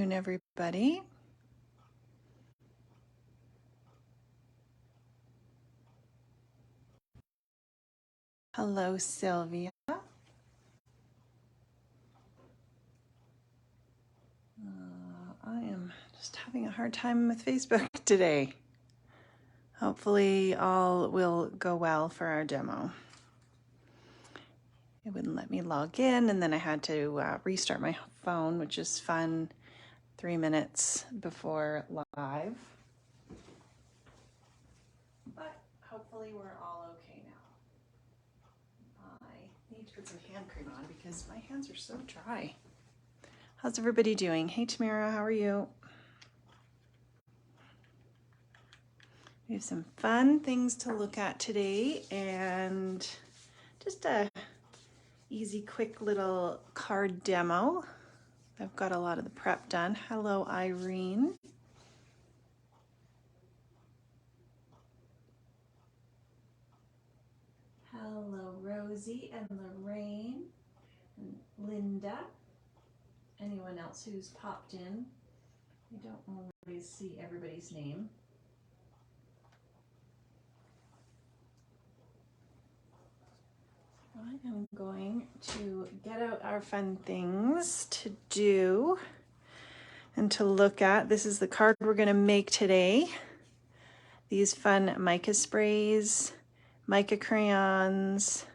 afternoon, everybody. Hello, Sylvia. I am just having a hard time with Facebook today. Hopefully all will go well for our demo. It wouldn't let me log in, and then I had to restart my phone, which is fun, 3 minutes before live. But hopefully we're all okay now. I need to put some hand cream on because my hands are so dry. How's everybody doing? Hey Tamara, how are you? We have some fun things to look at today and just a easy, quick little card demo. I've got a lot of the prep done. Hello, Irene. Hello, Rosie and Lorraine and Linda. Anyone else who's popped in? I don't always see everybody's name. I am going to get out our fun things to do and to look at. This is the card we're going to make today. These fun mica sprays, mica crayons,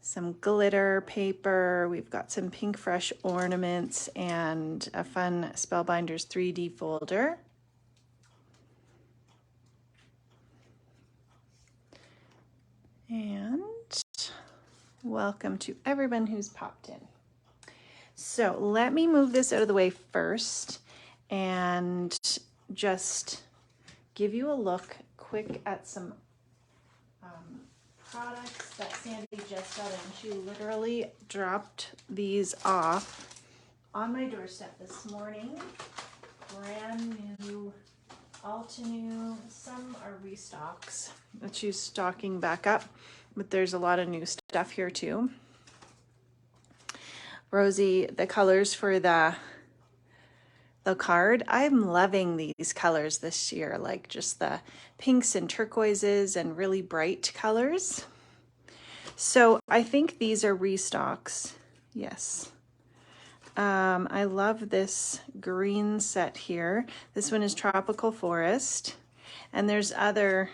some glitter paper. We've got some Pinkfresh Ornaments and a fun Spellbinders 3D folder. And welcome to everyone who's popped in. So let me move this out of the way first and just give you a look quick at some products that Sandy just got in. She literally dropped these off on my doorstep this morning. Brand new Altenew. Some are restocks that she's stocking back up, but there's a lot of new stuff here too. Rosie, the colors for the card, I'm loving these colors this year, like just the pinks and turquoises and really bright colors. So I think these are restocks. Yes. I love this green set here. This one is Tropical Forest, and there's other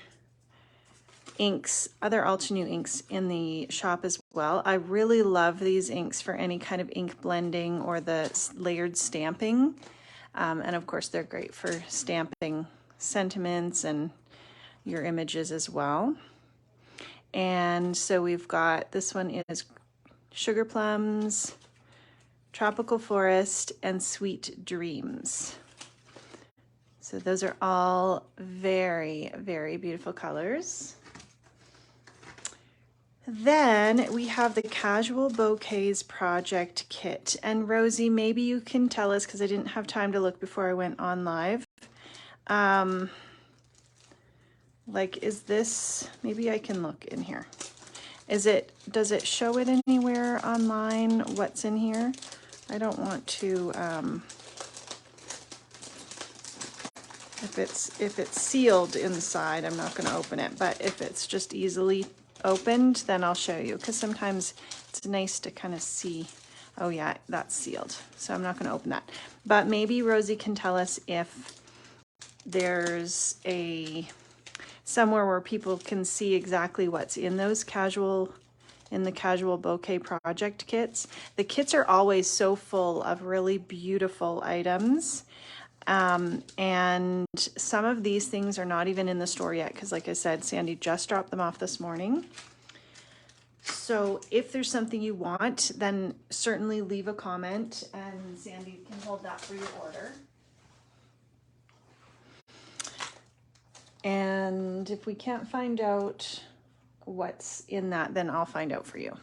inks, other Altenew inks in the shop as well. I really love these inks for any kind of ink blending or the layered stamping. And of course, they're great for stamping sentiments and your images as well. And so we've got, this one is Sugar Plums, Tropical Forest, and Sweet Dreams. So those are all very, very beautiful colors. Then we have the Casual Bouquets Project Kit. And Rosie, maybe you can tell us, because I didn't have time to look before I went on live. Like, is this, maybe I can look in here. Is it, does it show it anywhere online, what's in here? I don't want to, if it's sealed inside, I'm not going to open it, but if it's just easily opened, then I'll show you, because sometimes it's nice to kind of see. Oh yeah, that's sealed, so I'm not going to open that. But maybe Rosie can tell us if there's somewhere where people can see exactly what's in those Casual Bouquet Project kits. The kits are always so full of really beautiful items. And some of these things are not even in the store yet, because like I said, Sandy just dropped them off this morning. So if there's something you want, then certainly leave a comment and Sandy can hold that for your order. And if we can't find out what's in that, then I'll find out for you.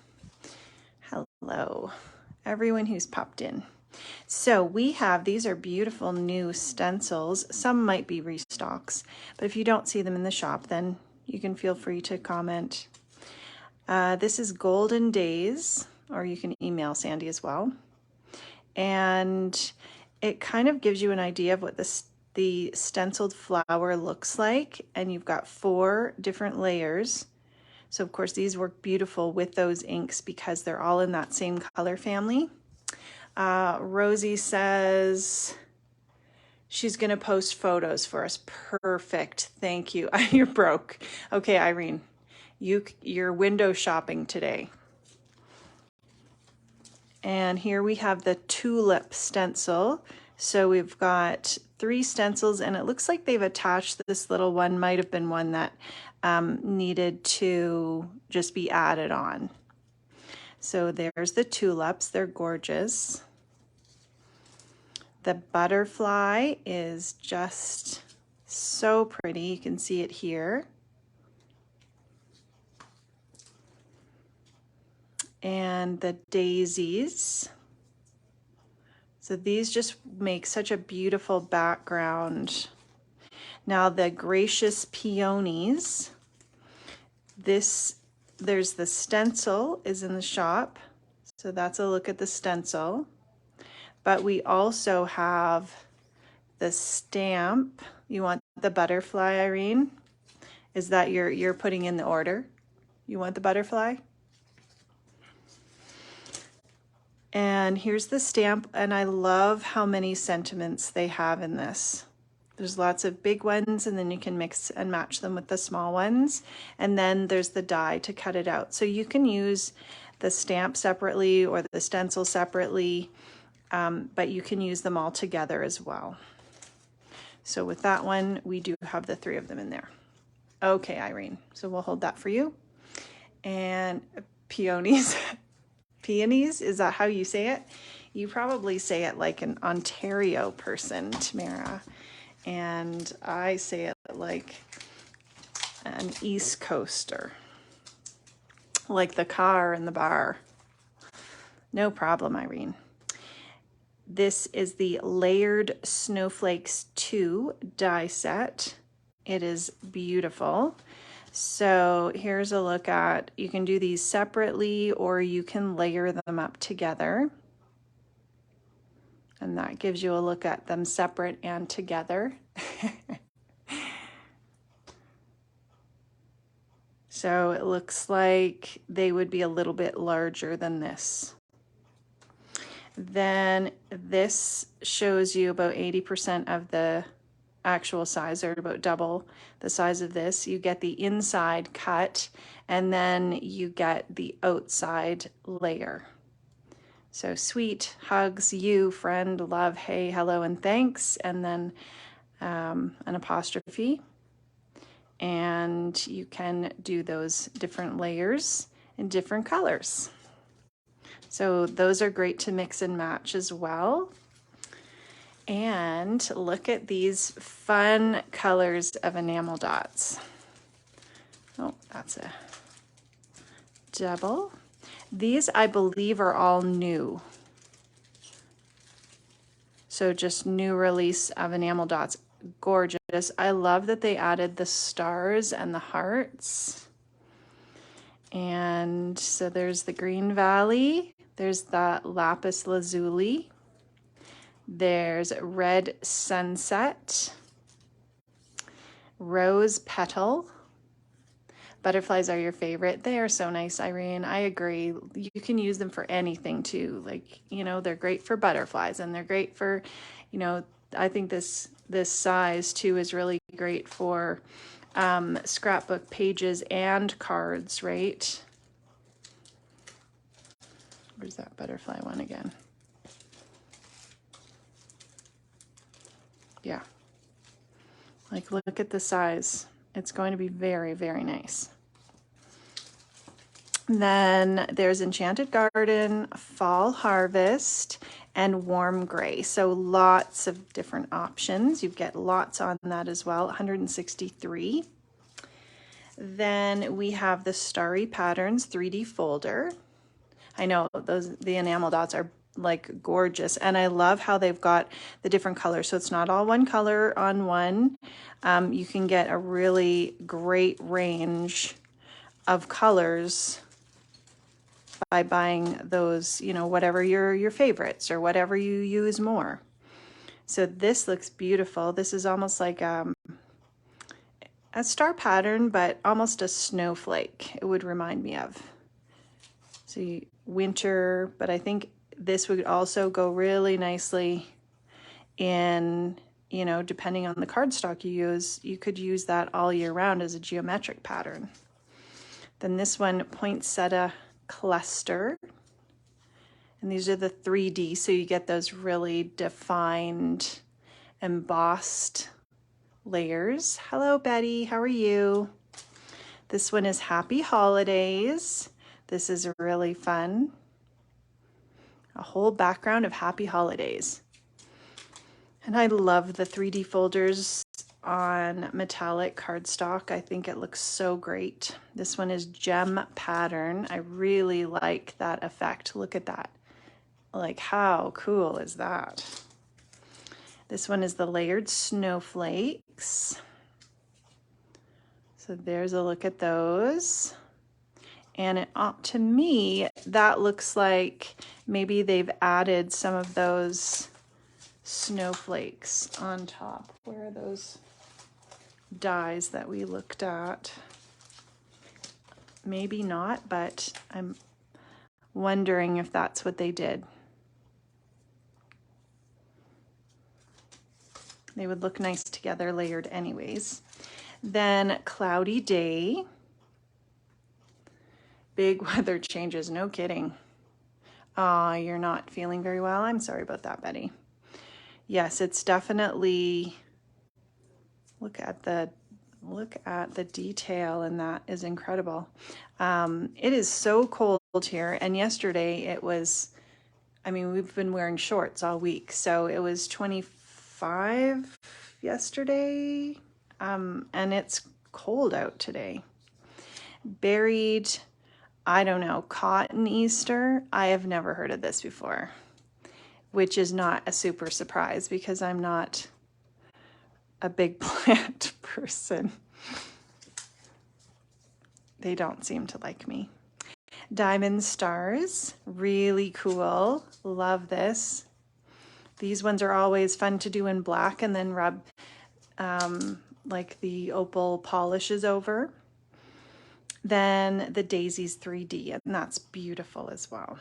Hello, everyone who's popped in. So we have, these are beautiful new stencils. Some might be restocks, but if you don't see them in the shop, then you can feel free to comment. This is Golden Days, or you can email Sandy as well. And it kind of gives you an idea of what the stenciled flower looks like, and you've got 4 different layers. So of course these work beautiful with those inks because they're all in that same color family. Rosie says she's gonna post photos for us. Perfect, thank you. You're broke. Okay, Irene, you're window shopping today. And here we have the tulip stencil. So we've got 3 stencils, and it looks like they've attached this little one. Might have been one that needed to just be added on. So there's the tulips, they're gorgeous. The butterfly is just so pretty, you can see it here. And the daisies. So these just make such a beautiful background. Now the gracious peonies, there's the stencil is in the shop. So that's a look at the stencil. But we also have the stamp. You want the butterfly, Irene? Is that you're putting in the order? You want the butterfly? And here's the stamp, and I love how many sentiments they have in this. There's lots of big ones, and then you can mix and match them with the small ones. And then there's the die to cut it out. So you can use the stamp separately or the stencil separately, but you can use them all together as well. So with that one, we do have the 3 of them in there. Okay, Irene, so we'll hold that for you. And peonies. Peonies, is that how you say it? You probably say it like an Ontario person, Tamara. And I say it like an East Coaster. Like the car and the bar. No problem, Irene. This is the Layered Snowflakes 2 die set. It is beautiful. So here's a look at, you can do these separately or you can layer them up together. And that gives you a look at them separate and together. So it looks like they would be a little bit larger than this. Then this shows you about 80% of the actual size, or about double the size of this. You get the inside cut, and then you get the outside layer. So sweet, hugs, you, friend, love, hey, hello, and thanks, and then an apostrophe. And you can do those different layers in different colors. So those are great to mix and match as well. And look at these fun colors of enamel dots. Oh, that's a double. These, I believe, are all new. So just new release of enamel dots. Gorgeous. I love that they added the stars and the hearts. And so there's the Green Valley. There's the Lapis Lazuli. There's Red Sunset, Rose Petal. Butterflies are your favorite. They are so nice, Irene. I agree. You can use them for anything too. Like, you know, they're great for butterflies, and they're great for, you know, I think this size too is really great for scrapbook pages and cards, right? Where's that butterfly one again? Yeah, like look at the size. It's going to be very, very nice. Then there's Enchanted Garden, Fall Harvest, and Warm Gray. So lots of different options. You get lots on that as well, 163. Then we have the Starry Patterns 3D folder. I know the enamel dots are like gorgeous, and I love how they've got the different colors, so it's not all one color on one. You can get a really great range of colors by buying those, you know, whatever your favorites or whatever you use more. So this looks beautiful. This is almost like a star pattern, but almost a snowflake, it would remind me of. So winter, but I think this would also go really nicely in, you know, depending on the cardstock you use, you could use that all year round as a geometric pattern. Then this one, poinsettia cluster. And these are the 3D, so you get those really defined, embossed layers. Hello, Betty, how are you? This one is Happy Holidays. This is really fun. A whole background of Happy Holidays. And I love the 3D folders on metallic cardstock. I think it looks so great. This one is Gem Pattern. I really like that effect. Look at that. Like, how cool is that? This one is the layered snowflakes. So there's a look at those. And to me, that looks like maybe they've added some of those snowflakes on top. Where are those dies that we looked at? Maybe not, but I'm wondering if that's what they did. They would look nice together layered anyways. Then Cloudy Day. Big weather changes, no kidding. You're not feeling very well. I'm sorry about that, Betty. Yes, it's definitely, look at the detail, and that is incredible. It is so cold here, and yesterday it was, I mean, we've been wearing shorts all week, so it was 25 yesterday, and it's cold out today. Buried, I don't know, cotton Easter. I have never heard of this before, which is not a super surprise because I'm not a big plant person. They don't seem to like me. Diamond stars, really cool. Love this. These ones are always fun to do in black and then rub like the opal polishes over. Then the daisies 3D, and that's beautiful as well.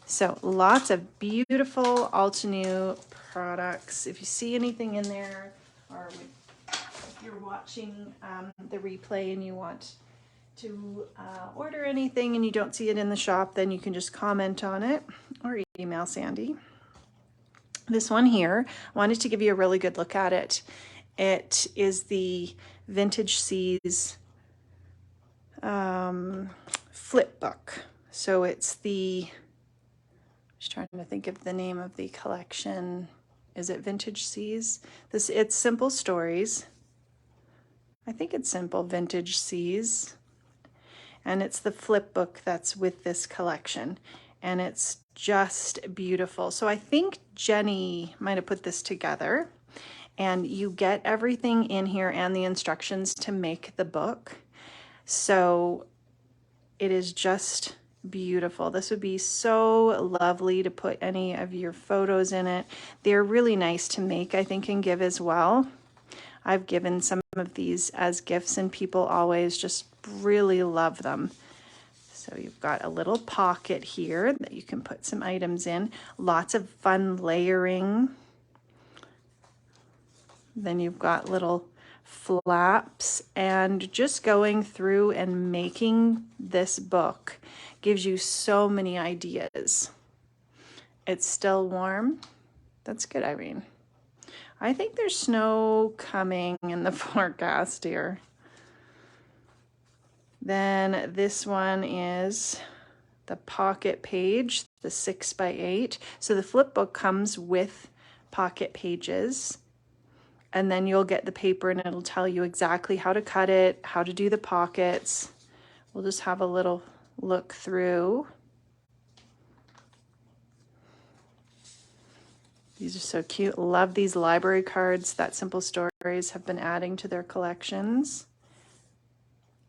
So lots of beautiful Altenew products. If you see anything in there, or if you're watching the replay and you want to order anything and you don't see it in the shop, then you can just comment on it or email Sandy. This one here, I wanted to give you a really good look at it. It is the Vintage Seas Flipbook. So it's the, I'm just trying to think of the name of the collection. Is it Vintage Seas? It's Simple Stories. I think it's Simple Vintage Seas. And it's the Flipbook that's with this collection. And it's just beautiful. So I think Jenny might have put this together. And you get everything in here and the instructions to make the book. So it is just beautiful. This would be so lovely to put any of your photos in it. They're really nice to make, I think, and give as well. I've given some of these as gifts and people always just really love them. So you've got a little pocket here that you can put some items in. Lots of fun layering. Then you've got little flaps, and just going through and making this book gives you so many ideas. It's still warm. That's good, Irene. I think there's snow coming in the forecast here. Then this one is the pocket page, the 6x8. So the flipbook comes with pocket pages. And then you'll get the paper and it'll tell you exactly how to cut it, how to do the pockets. We'll just have a little look through. These are so cute. Love these library cards that Simple Stories have been adding to their collections.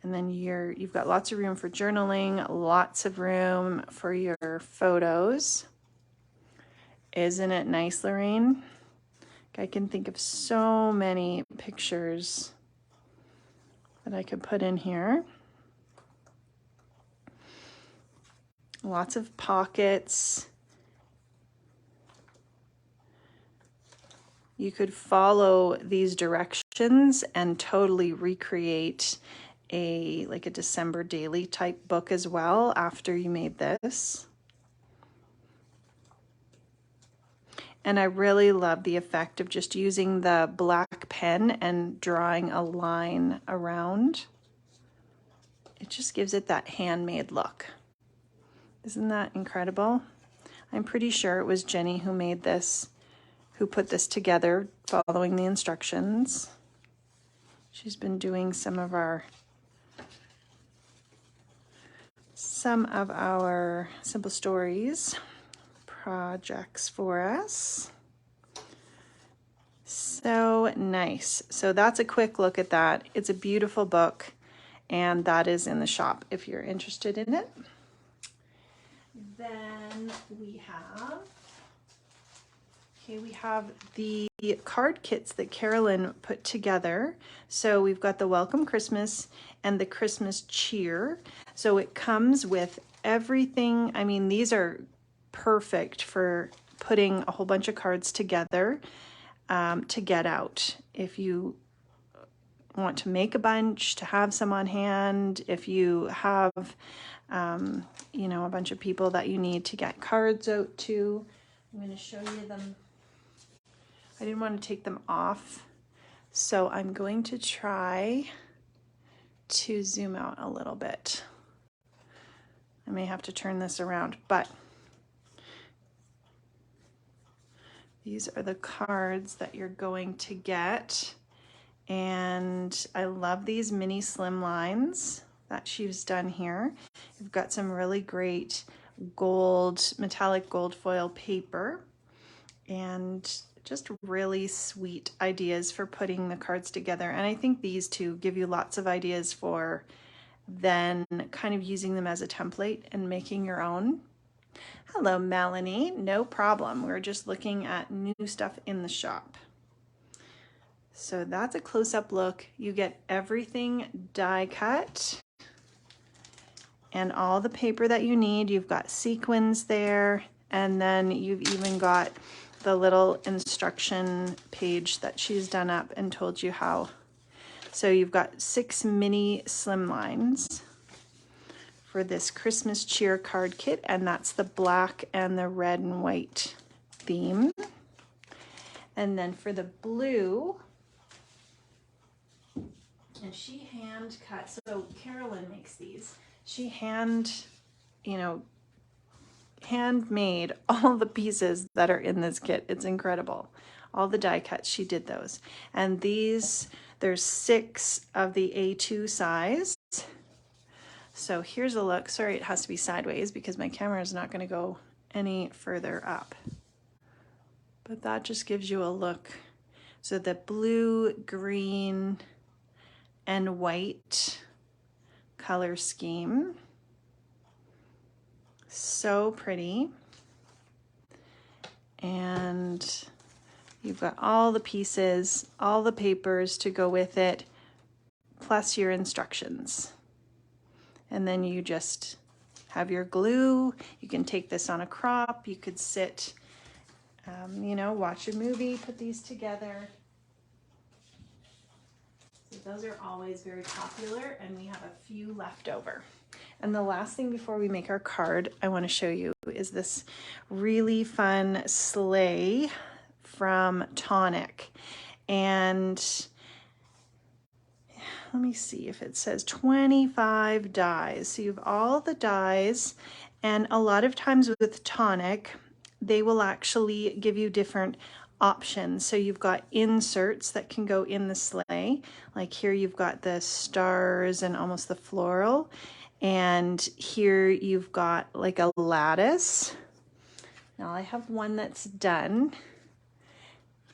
And then you've got lots of room for journaling, lots of room for your photos. Isn't it nice, Lorraine? I can think of so many pictures that I could put in here. Lots of pockets. You could follow these directions and totally recreate like a December daily type book as well after you made this. And I really love the effect of just using the black pen and drawing a line around. It just gives it that handmade look. Isn't that incredible? I'm pretty sure it was Jenny who made this, who put this together following the instructions. She's been doing some of our Simple Stories projects for us. So nice. So that's a quick look at that. It's a beautiful book, and that is in the shop if you're interested in it. Then we have the card kits that Carolyn put together. So we've got the Welcome Christmas and the Christmas Cheer. So it comes with everything. I mean, these are perfect for putting a whole bunch of cards together to get out. If you want to make a bunch, to have some on hand, if you have, you know, a bunch of people that you need to get cards out to. I'm going to show you them. I didn't want to take them off, so I'm going to try to zoom out a little bit. I may have to turn this around, but these are the cards that you're going to get. And I love these mini slim lines that she's done here. You've got some really great metallic gold foil paper, and just really sweet ideas for putting the cards together. And I think these two give you lots of ideas for then kind of using them as a template and making your own. Hello, Melanie. No problem. We're just looking at new stuff in the shop. So that's a close-up look. You get everything die cut and all the paper that you need. You've got sequins there, and then you've even got the little instruction page that she's done up and told you how. So you've got 6 mini slim lines for this Christmas Cheer card kit, and that's the black and the red and white theme. And then for the blue, and she hand cut, so Carolyn makes these. She handmade all the pieces that are in this kit. It's incredible. All the die cuts, she did those. And these, there's 6 of the A2 size. So here's a look. Sorry, it has to be sideways because my camera is not going to go any further up. But that just gives you a look. So the blue, green, and white color scheme. So pretty. And you've got all the pieces, all the papers to go with it, plus your instructions. And then you just have your glue. You can take this on a crop. You could sit, you know, watch a movie, put these together. So those are always very popular, and we have a few left over. And the last thing before we make our card I want to show you is this really fun sleigh from Tonic. And let me see if it says 25 dies. So you have all the dies, and a lot of times with Tonic, they will actually give you different options. So you've got inserts that can go in the sleigh. Like here you've got the stars and almost the floral. And here you've got like a lattice. Now I have one that's done,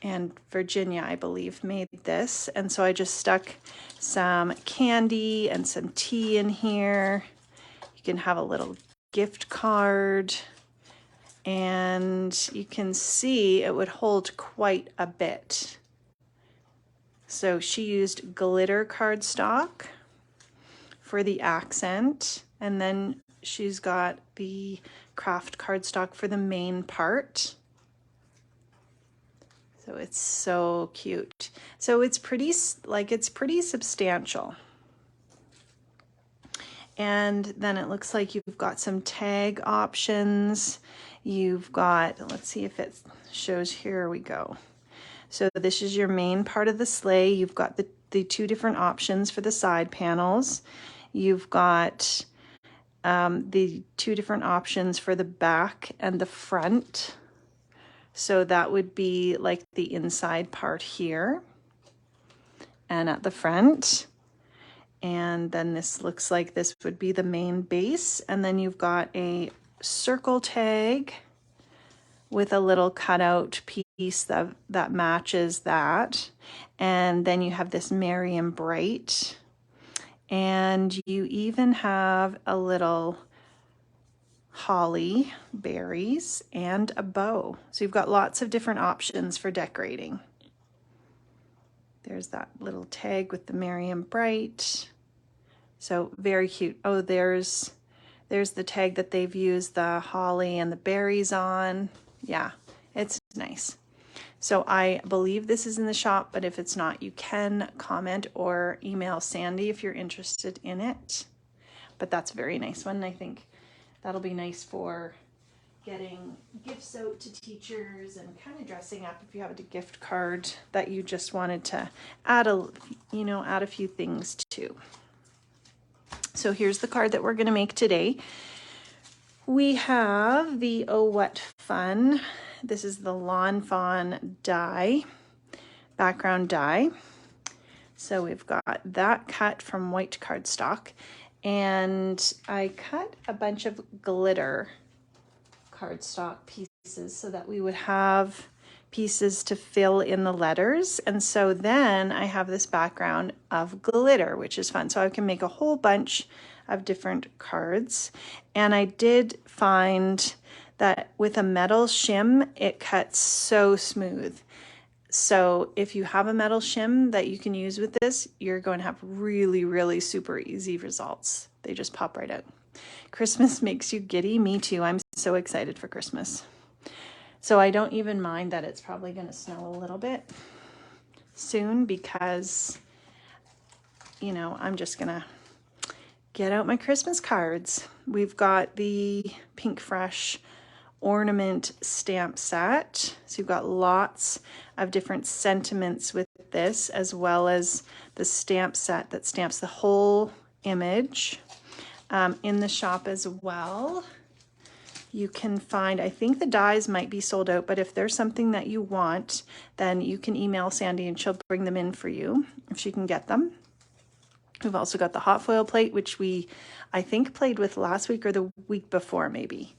and Virginia, I believe, made this. And so I just stuck some candy and some tea in here. You can have a little gift card. and you can see it would hold quite a bit. So she used glitter cardstock for the accent, and then she's got the craft cardstock for the main part. So it's so cute. So it's pretty, it's pretty substantial. And then it looks like you've got some tag options. You've got, let's see if it shows, here we go. So this is your main part of the sleigh. You've got the two different options for the side panels. You've got the two different options for the back and the front. So that would be like the inside part here and at the front. And then this looks like this would be the main base. And then you've got a circle tag with a little cutout piece that matches that. And then you have this merry and bright. And you even have a little holly berries and a bow. So you've got lots of different options for decorating. There's that little tag with the merry and bright. So very cute. Oh, there's the tag that they've used the holly and the berries on. Yeah, it's nice. So I believe this is in the shop, but if it's not, you can comment or email Sandy if you're interested in it. But that's a very nice one. I think that'll be nice for getting gifts out to teachers and kind of dressing up if you have a gift card that you just wanted to add add a few things to. So here's the card that we're going to make today. We have the Oh What Fun. This is the Lawn Fawn die, background die. So we've got that cut from white cardstock. And I cut a bunch of glitter cardstock pieces so that we would have pieces to fill in the letters. And so then I have this background of glitter, which is fun. So I can make a whole bunch of different cards. And I did find that with a metal shim, it cuts so smooth. So if you have a metal shim that you can use with this, you're going to have really, really super easy results. They just pop right out. Christmas makes you giddy. Me too. I'm so excited for Christmas. So I don't even mind that it's probably going to snow a little bit soon because, I'm just going to get out my Christmas cards. We've got the Pinkfresh Ornament stamp set. So you've got lots of different sentiments with this, as well as the stamp set that stamps the whole image. In the shop as well, you can find, I think the dies might be sold out, but if there's something that you want, then you can email Sandy and she'll bring them in for you if she can get them. We've also got the hot foil plate, which I think played with last week or the week before maybe.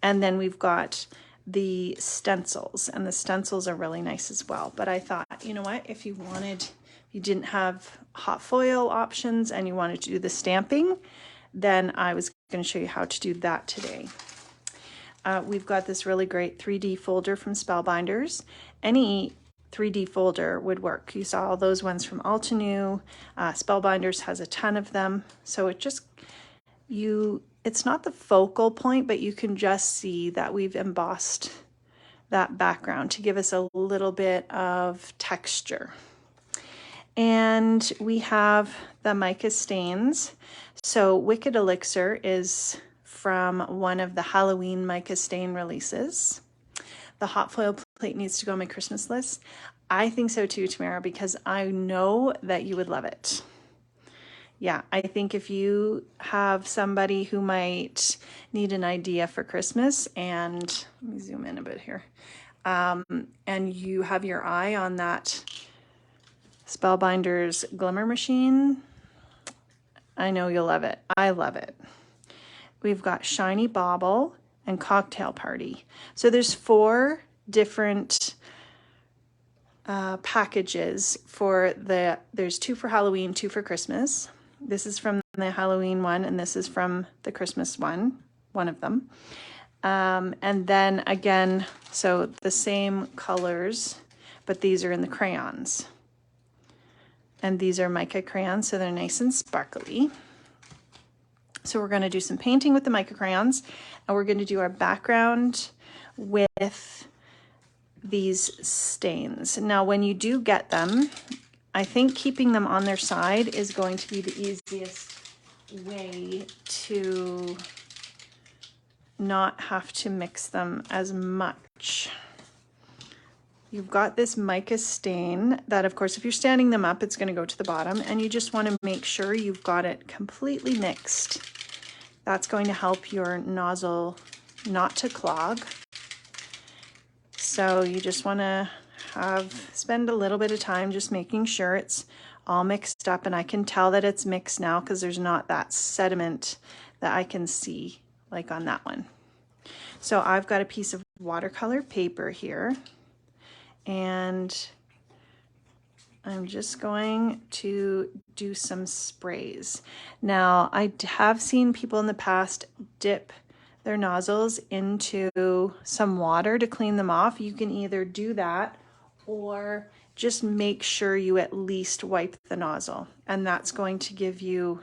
And then we've got the stencils, and the stencils are really nice as well. But I thought, you know what, if you didn't have hot foil options and you wanted to do the stamping, then I was going to show you how to do that today. We've got this really great 3D folder from Spellbinders. Any 3D folder would work. You saw all those ones from Altenew. Spellbinders has a ton of them. So it's not the focal point, but you can just see that we've embossed that background to give us a little bit of texture. And we have the mica stains. So Wicked Elixir is from one of the Halloween mica stain releases. The hot foil plate needs to go on my Christmas list. I think so too, Tamara, because I know that you would love it. Yeah, I think if you have somebody who might need an idea for Christmas, and let me zoom in a bit here, and you have your eye on that Spellbinders Glimmer Machine, I know you'll love it. I love it. We've got Shiny Bauble and Cocktail Party. So there's 4 different packages there's 2 for Halloween, 2 for Christmas. This is from the Halloween one, and this is from the Christmas one of them. And then again, so the same colors, but these are in the crayons. And these are Mica crayons, so they're nice and sparkly. So we're going to do some painting with the Mica crayons, and we're going to do our background with these stains. Now, when you do get them, I think keeping them on their side is going to be the easiest way to not have to mix them as much. You've got this mica stain that, of course, if you're standing them up, it's going to go to the bottom, and you just want to make sure you've got it completely mixed. That's going to help your nozzle not to clog. So you just want to spend a little bit of time just making sure it's all mixed up, and I can tell that it's mixed now because there's not that sediment that I can see like on that one. So I've got a piece of watercolor paper here, and I'm just going to do some sprays. Now, I have seen people in the past dip their nozzles into some water to clean them off. You can either do that or just make sure you at least wipe the nozzle, and that's going to give you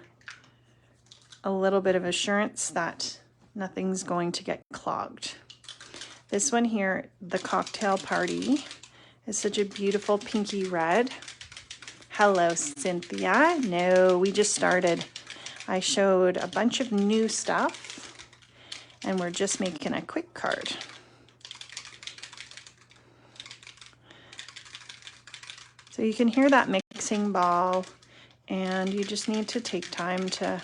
a little bit of assurance that nothing's going to get clogged. This one here, the Cocktail Party, is such a beautiful pinky red. Hello, Cynthia. No, we just started. I showed a bunch of new stuff, and we're just making a quick card. So you can hear that mixing ball, and you just need to take time to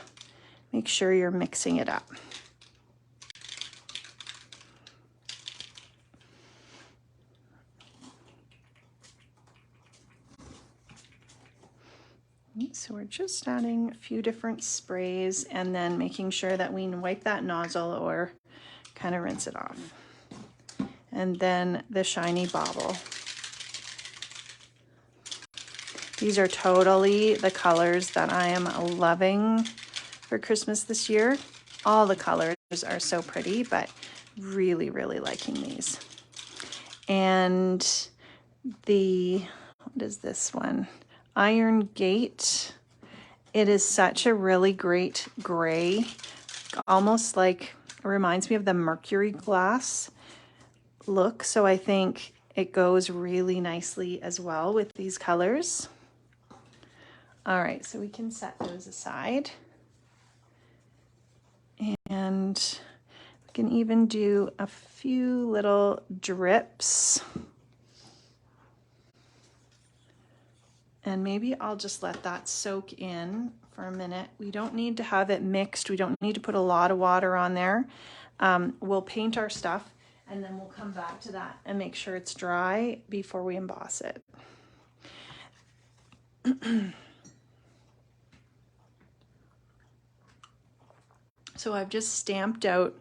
make sure you're mixing it up. So we're just adding a few different sprays and then making sure that we wipe that nozzle or kind of rinse it off. And then the shiny bauble. These are totally the colors that I am loving for Christmas this year. All the colors are so pretty, but really, really liking these. And the, what is this one? Iron Gate. It is such a really great gray, almost like, it reminds me of the mercury glass look. So I think it goes really nicely as well with these colors. All right, so we can set those aside. And we can even do a few little drips. And maybe I'll just let that soak in for a minute. We don't need to have it mixed. We don't need to put a lot of water on there. We'll paint our stuff, and then we'll come back to that and make sure it's dry before we emboss it. So I've just stamped out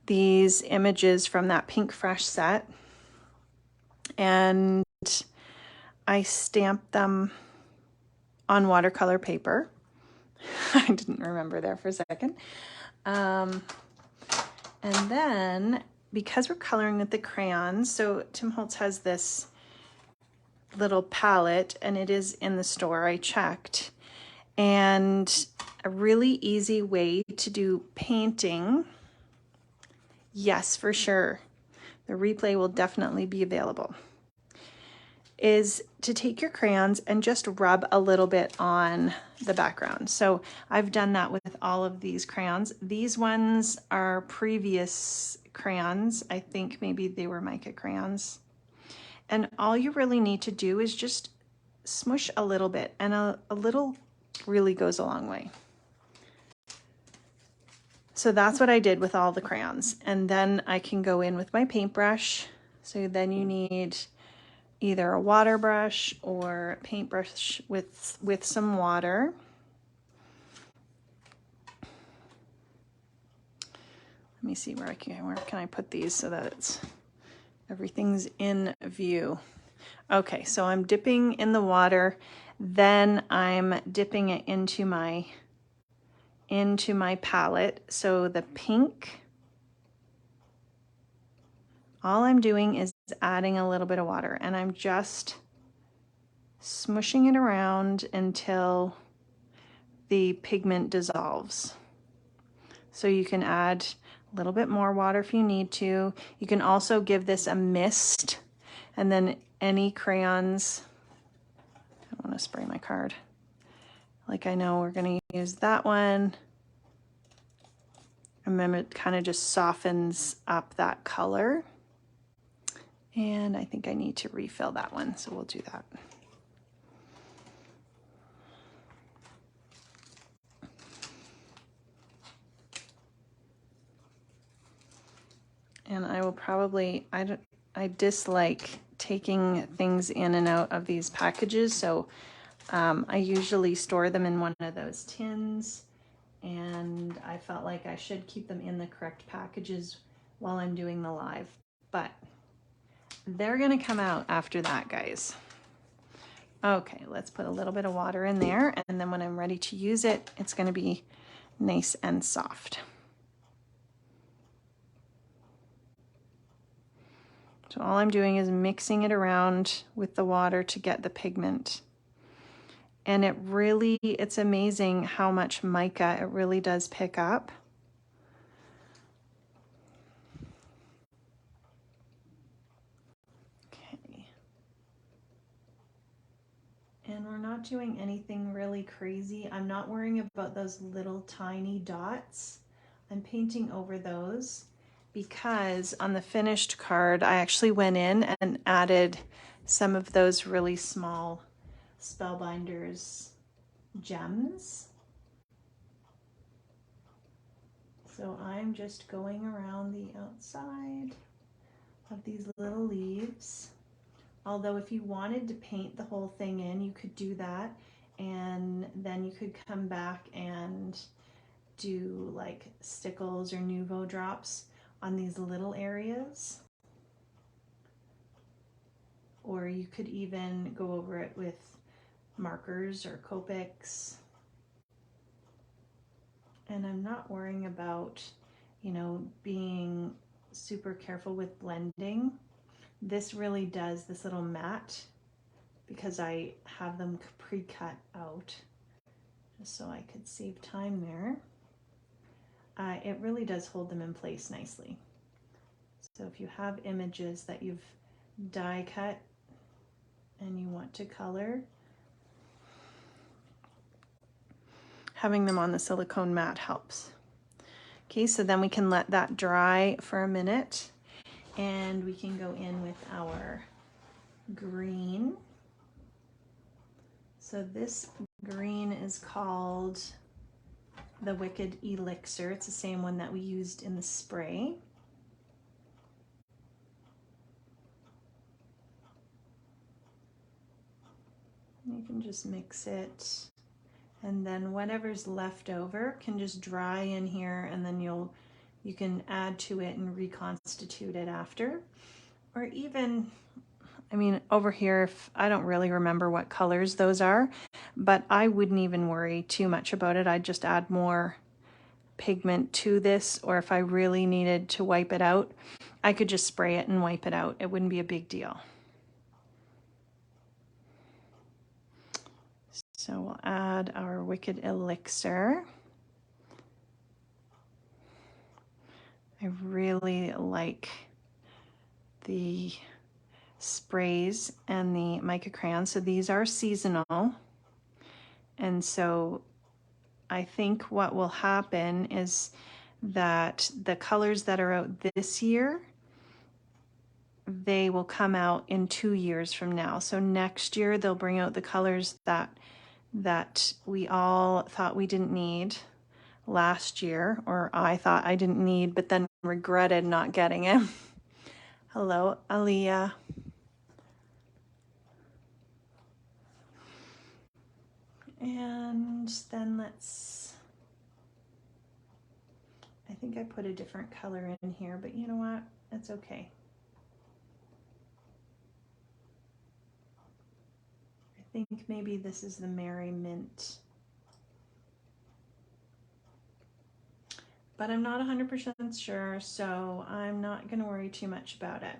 these images from that Pinkfresh set, and I stamped them on watercolor paper. I didn't remember there for a second. And then, because we're coloring with the crayons, so Tim Holtz has this little palette, and it is in the store, I checked. And a really easy way to do painting, yes, for sure, the replay will definitely be available, is to take your crayons and just rub a little bit on the background. So I've done that with all of these crayons. These ones are previous crayons. I think maybe they were Mica crayons. And all you really need to do is just smush a little bit, and a little really goes a long way. So that's what I did with all the crayons. And then I can go in with my paintbrush. So then you need either a water brush or a paintbrush with some water. Let me see where can I put these so that everything's in view. Okay, so I'm dipping in the water, then I'm dipping it into my palette. So the pink all I'm doing is adding a little bit of water, and I'm just smushing it around until the pigment dissolves. So you can add a little bit more water if you need to. You can also give this a mist, and then any crayons, I want to spray my card. Like, I know we're going to use that one. And then it kind of just softens up that color. And I think I need to refill that one, so we'll do that. And I will probably, I dislike taking things in and out of these packages, so I usually store them in one of those tins, and I felt like I should keep them in the correct packages while I'm doing the live, but they're gonna come out after that, guys. Okay, let's put a little bit of water in there, and then when I'm ready to use it, it's gonna be nice and soft. So all I'm doing is mixing it around with the water to get the pigment. And it's amazing how much mica it really does pick up. Okay. And we're not doing anything really crazy. I'm not worrying about those little tiny dots. I'm painting over those because on the finished card, I actually went in and added some of those really small Spellbinders gems. So I'm just going around the outside of these little leaves. Although if you wanted to paint the whole thing in, you could do that, and then you could come back and do like stickles or nouveau drops on these little areas. Or you could even go over it with markers or Copics. And I'm not worrying about, you know, being super careful with blending. This really does, this little mat, because I have them pre-cut out just so I could save time there. It really does hold them in place nicely. So if you have images that you've die cut and you want to color, having them on the silicone mat helps. Okay, so then we can let that dry for a minute, and we can go in with our green. So this green is called the Wicked Elixir. It's the same one that we used in the spray. You can just mix it, and then whatever's left over can just dry in here, and then you can add to it and reconstitute it after. Or even, I mean, over here, if I don't really remember what colors those are, but I wouldn't even worry too much about it. I'd just add more pigment to this, or if I really needed to wipe it out, I could just spray it and wipe it out. It wouldn't be a big deal. So we'll add our Wicked Elixir. I really like the sprays and the mica crayons. So these are seasonal. And so I think what will happen is that the colors that are out this year, they will come out in 2 years from now. So next year they'll bring out the colors that we all thought we didn't need last year, or I thought I didn't need, but then regretted not getting it. Hello, Aliyah. And then I think I put a different color in here, but you know what? That's okay. I think maybe this is the Merry Mint. but I'm not 100% sure, so I'm not going to worry too much about it.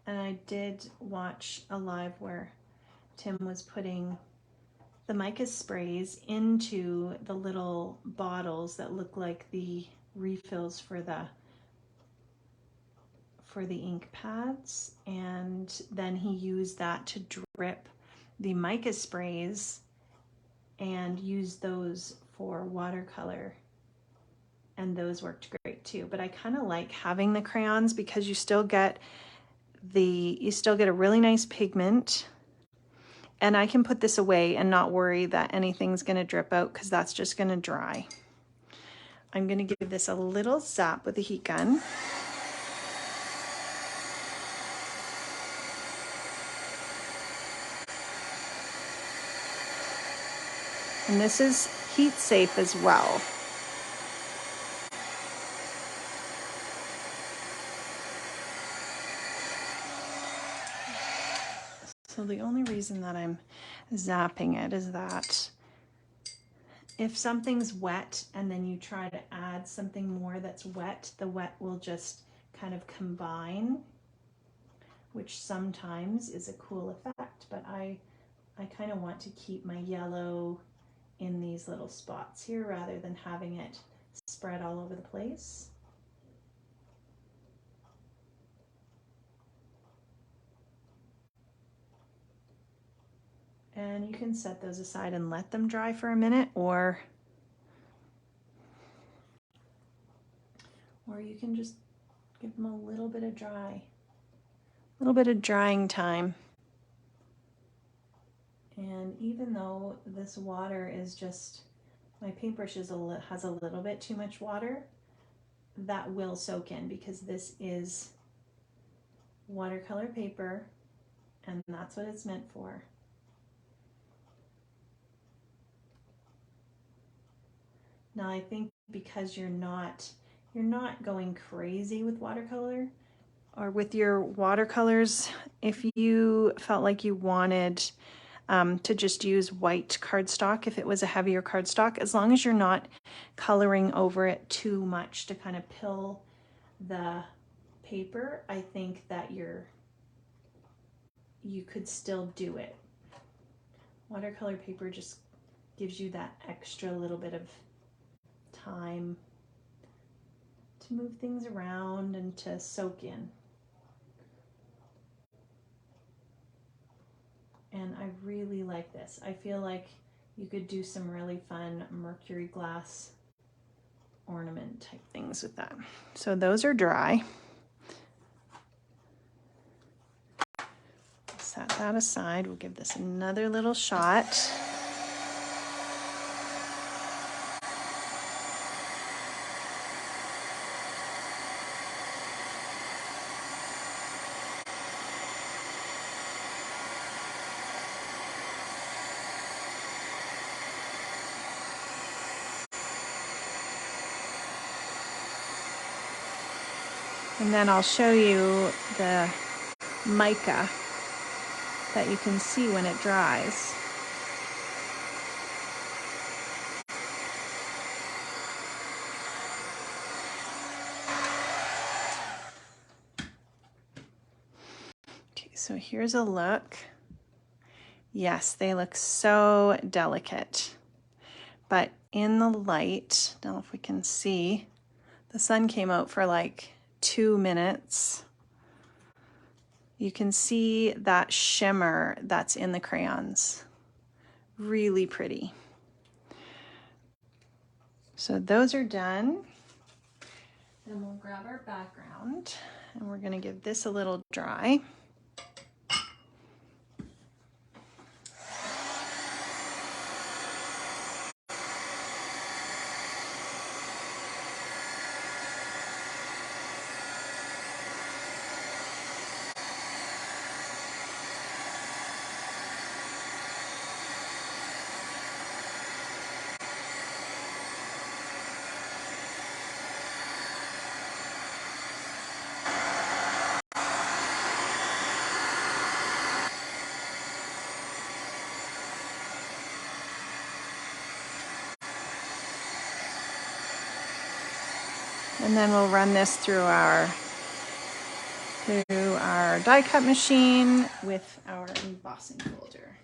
And I did watch a live where Tim was putting the mica sprays into the little bottles that look like the refills for the ink pads, and then he used that to drip the mica sprays and use those for watercolor, and those worked great too. But I kind of like having the crayons because you still get a really nice pigment, and I can put this away and not worry that anything's going to drip out because that's just going to dry. I'm going to give this a little zap with a heat gun. And this is heat safe as well. So the only reason that I'm zapping it is that if something's wet and then you try to add something more that's wet, the wet will just kind of combine, which sometimes is a cool effect, but I kind of want to keep my yellow in these little spots here rather than having it spread all over the place. And you can set those aside and let them dry for a minute, or you can just give them a little bit of drying time. And even though this water is just, my paintbrush has a little bit too much water, that will soak in because this is watercolor paper and that's what it's meant for. Now I think because you're not going crazy with watercolor or with your watercolors, if you felt like you wanted to just use white cardstock, if it was a heavier cardstock, as long as you're not coloring over it too much to kind of pill the paper, I think that you could still do it. Watercolor paper just gives you that extra little bit of time to move things around and to soak in. And I really like this. I feel like you could do some really fun mercury glass ornament type things with that. So those are dry. Set that aside. We'll give this another little shot. And then I'll show you the mica that you can see when it dries. Okay, so here's a look. Yes, they look so delicate. But in the light, I don't know if we can see, the sun came out for like 2 minutes. You can see that shimmer that's in the crayons. Really pretty. So those are done. Then we'll grab our background and we're going to give this a little dry. And then we'll run this through our die cut machine with our embossing folder.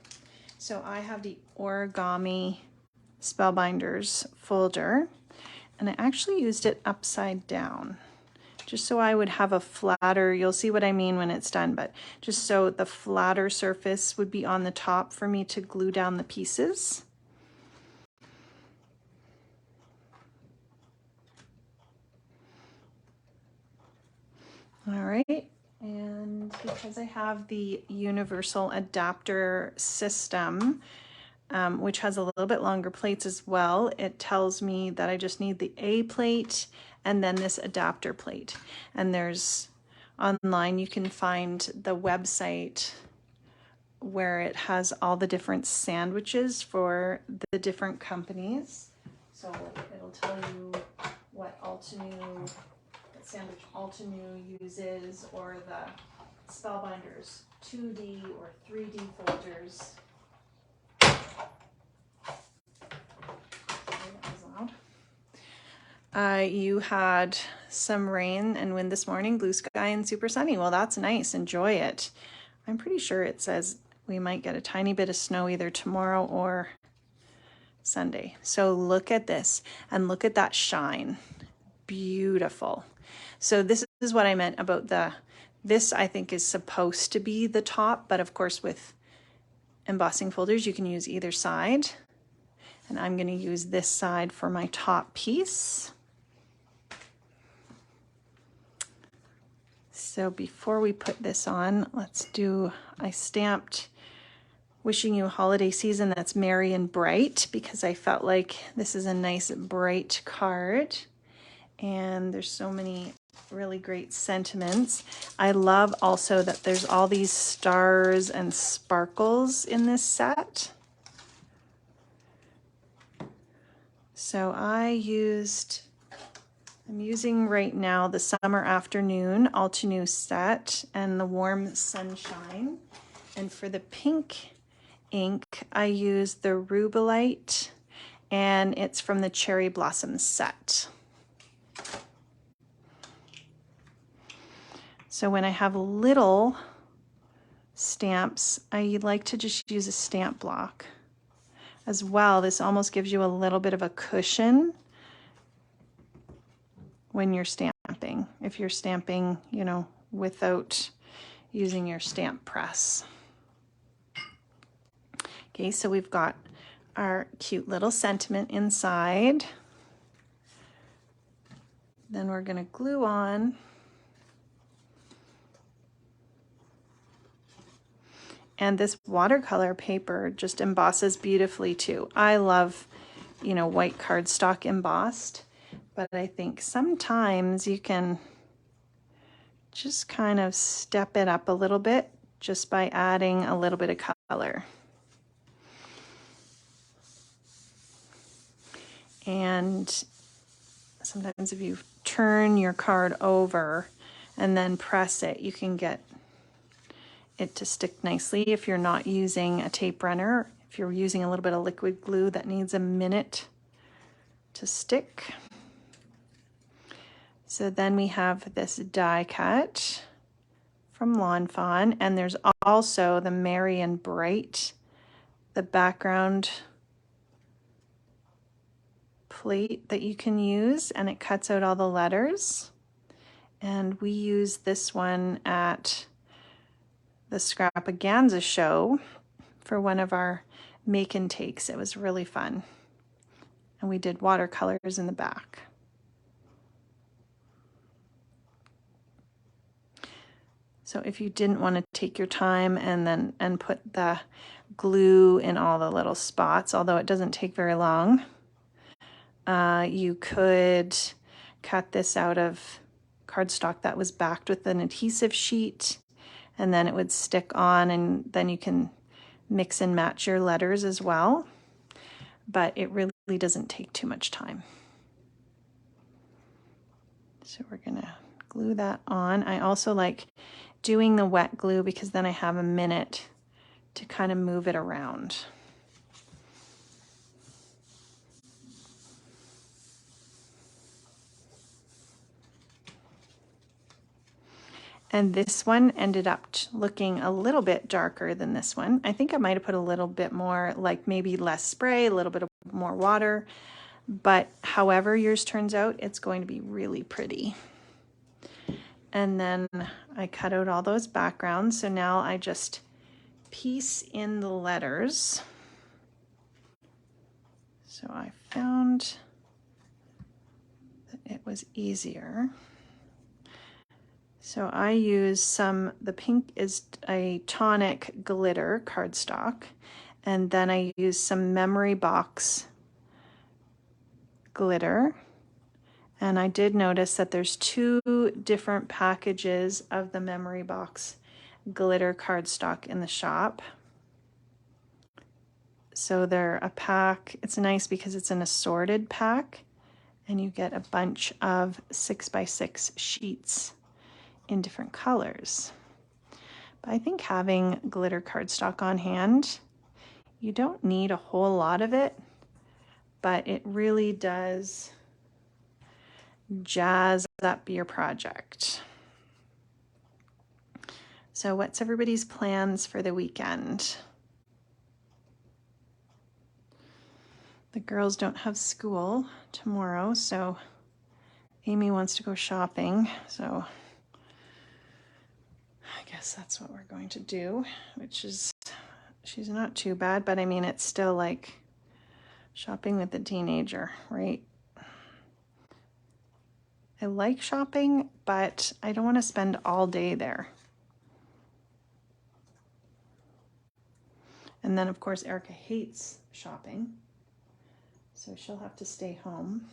So I have the origami Spellbinders folder, and I actually used it upside down just so I would have a flatter, you'll see what I mean when it's done, but just so the flatter surface would be on the top for me to glue down the pieces. All right, and because I have the universal adapter system, which has a little bit longer plates as well, it tells me that I just need the A plate and then this adapter plate. And there's online, you can find the website where it has all the different sandwiches for the different companies. So it'll tell you what sandwich Altenew uses, or the Spellbinders 2D or 3D folders. You had some rain and wind this morning, blue sky and super sunny. Well, that's nice. Enjoy it. I'm pretty sure it says we might get a tiny bit of snow either tomorrow or Sunday. So look at this and look at that shine. Beautiful. So this is what I meant about this I think is supposed to be the top, but of course with embossing folders, you can use either side. And I'm going to use this side for my top piece. So before we put this on, I stamped "Wishing you a holiday season that's merry and bright" because I felt like this is a nice bright card. And there's so many really great sentiments. I love also that there's all these stars and sparkles in this set. So I'm using right now the Summer Afternoon Altenew set and the Warm Sunshine. And for the pink ink, I used the Rubelite, and it's from the Cherry Blossom set. So when I have little stamps, I like to just use a stamp block as well. This almost gives you a little bit of a cushion when you're stamping, if you're stamping, without using your stamp press. Okay, so we've got our cute little sentiment inside. Then we're going to glue on. And this watercolor paper just embosses beautifully too. I love, white cardstock embossed, but I think sometimes you can just kind of step it up a little bit just by adding a little bit of color. And sometimes if you turn your card over and then press it, you can get it to stick nicely if you're not using a tape runner. If you're using a little bit of liquid glue that needs a minute to stick. So then we have this die cut from Lawn Fawn, and there's also the Merry and Bright, the background plate that you can use, and it cuts out all the letters. And we use this one at the Scrapaganza show for one of our make and takes. It was really fun. And we did watercolors in the back. So if you didn't want to take your time and put the glue in all the little spots, although it doesn't take very long, you could cut this out of cardstock that was backed with an adhesive sheet, and then it would stick on, and then you can mix and match your letters as well. But it really doesn't take too much time. So we're gonna glue that on. I also like doing the wet glue because then I have a minute to kind of move it around. And this one ended up looking a little bit darker than this one. I think I might have put a little bit more, like maybe less spray, a little bit of more water, but however yours turns out, it's going to be really pretty. And then I cut out all those backgrounds. So now I just piece in the letters. So I found that it was easier. So I use the pink is a tonic glitter cardstock, and then I use some memory box glitter. And I did notice that there's 2 different packages of the memory box glitter cardstock in the shop. So they're a pack. It's nice because it's an assorted pack, and you get a bunch of 6x6 sheets in different colors. But I think having glitter cardstock on hand, you don't need a whole lot of it, but it really does jazz up your project. So what's everybody's plans for the weekend? The girls don't have school tomorrow, so Amy wants to go shopping, so I guess that's what we're going to do, which is, she's not too bad, but I mean, it's still like shopping with a teenager, right? I like shopping, but I don't want to spend all day there. And then of course, Erica hates shopping, so she'll have to stay home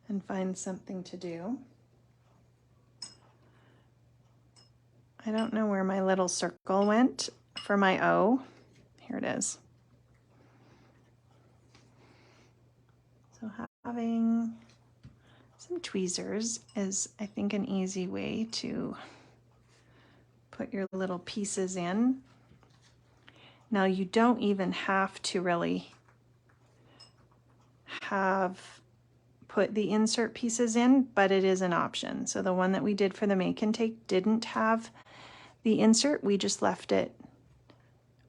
and find something to do. I don't know where my little circle went for my O. Here it is. So having some tweezers is, I think, an easy way to put your little pieces in. Now you don't even have to really put the insert pieces in, but it is an option. So the one that we did for the make and take didn't have the insert, we just left it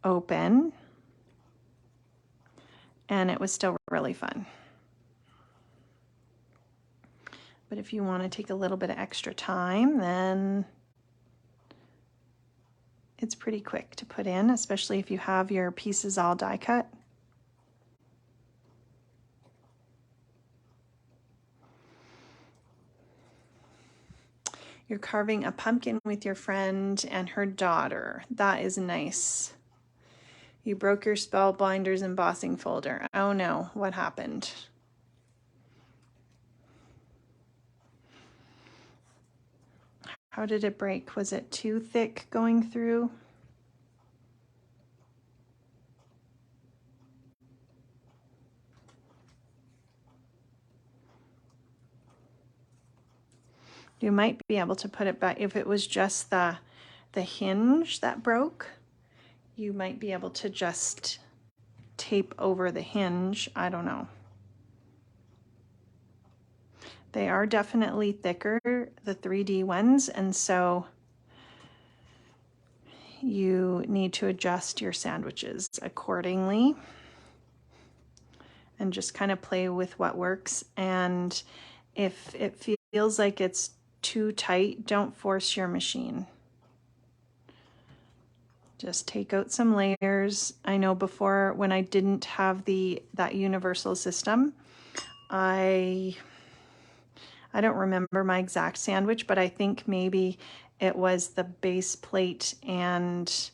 open, and it was still really fun. But if you want to take a little bit of extra time, then it's pretty quick to put in, especially if you have your pieces all die cut. You're carving a pumpkin with your friend and her daughter. That is nice. You broke your Spellbinders embossing folder. Oh no, what happened? How did it break? Was it too thick going through? You might be able to put it back. If it was just the hinge that broke, you might be able to just tape over the hinge. I don't know. They are definitely thicker, the 3D ones, and so you need to adjust your sandwiches accordingly and just kind of play with what works. And if it feels like it's too tight, don't force your machine. Just take out some layers. I know before, when I didn't have that universal system, I don't remember my exact sandwich, but I think maybe it was the base plate and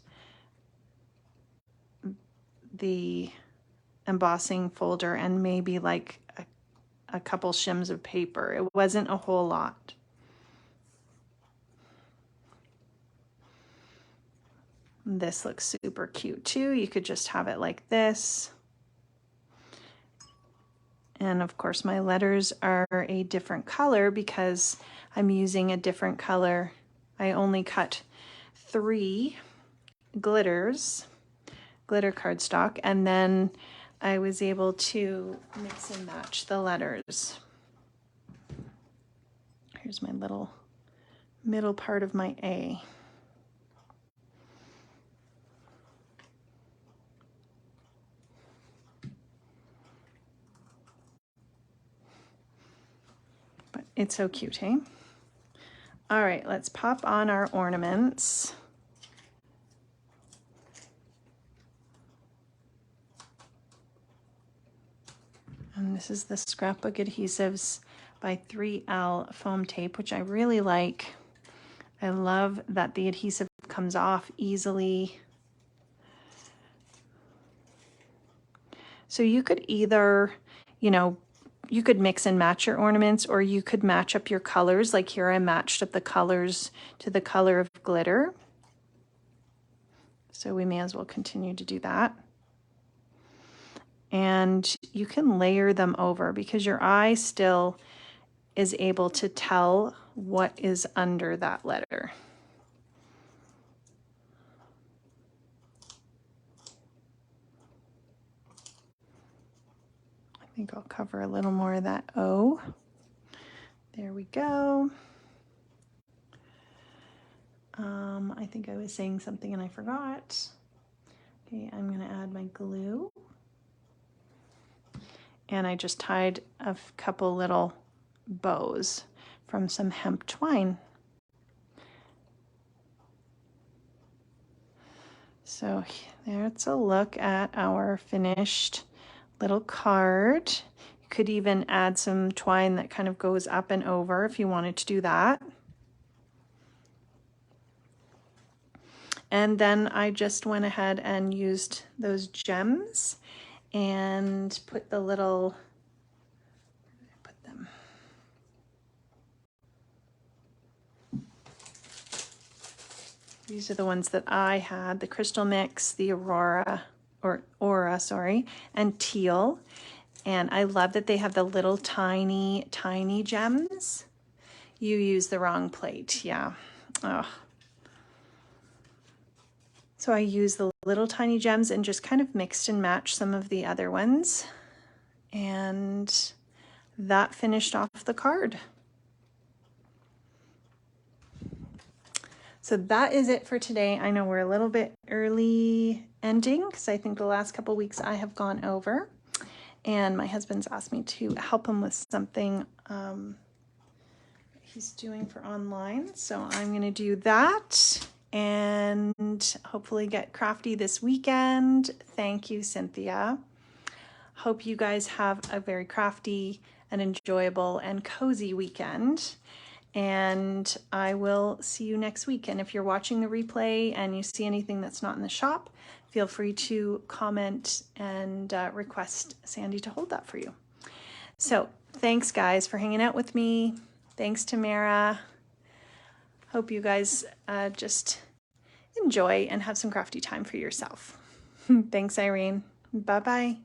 the embossing folder and maybe like a couple shims of paper. It wasn't a whole lot. This looks super cute too. You could just have it like this. And of course my letters are a different color because I'm using a different color. I only cut 3 glitter cardstock, and then I was able to mix and match the letters. Here's my little middle part of my A. But it's so cute, hey? All right, let's pop on our ornaments. And this is the Scrapbook Adhesives by 3L foam tape, which I really like. I love that the adhesive comes off easily. So you could either, you know, you could mix and match your ornaments, or you could match up your colors. Like here I matched up the colors to the color of glitter. So we may as well continue to do that. And you can layer them over because your eye still is able to tell what is under that letter. I think I'll cover a little more of that O. There we go. I think I was saying something and I forgot. Okay, I'm going to add my glue. And I just tied a couple little bows from some hemp twine. So there's a look at our finished little card. You could even add some twine that kind of goes up and over if you wanted to do that. And then I just went ahead and used those gems and put the little, where did I put them? These are the ones that I had, the Crystal Mix, the Aura, sorry, and Teal. And I love that they have the little tiny, tiny gems. You used the wrong plate, yeah. Oh. So I used the little tiny gems and just kind of mixed and matched some of the other ones. And that finished off the card. So that is it for today. I know we're a little bit early ending because I think the last couple weeks I have gone over. And my husband's asked me to help him with something he's doing for online. So I'm going to do that and hopefully get crafty this weekend. Thank you, Cynthia. Hope you guys have a very crafty and enjoyable and cozy weekend. And I will see you next week. And if you're watching the replay and you see anything that's not in the shop, feel free to comment and request Sandy to hold that for you. So thanks guys for hanging out with me. Thanks Tamara. Hope you guys just enjoy and have some crafty time for yourself. Thanks Irene. Bye-bye.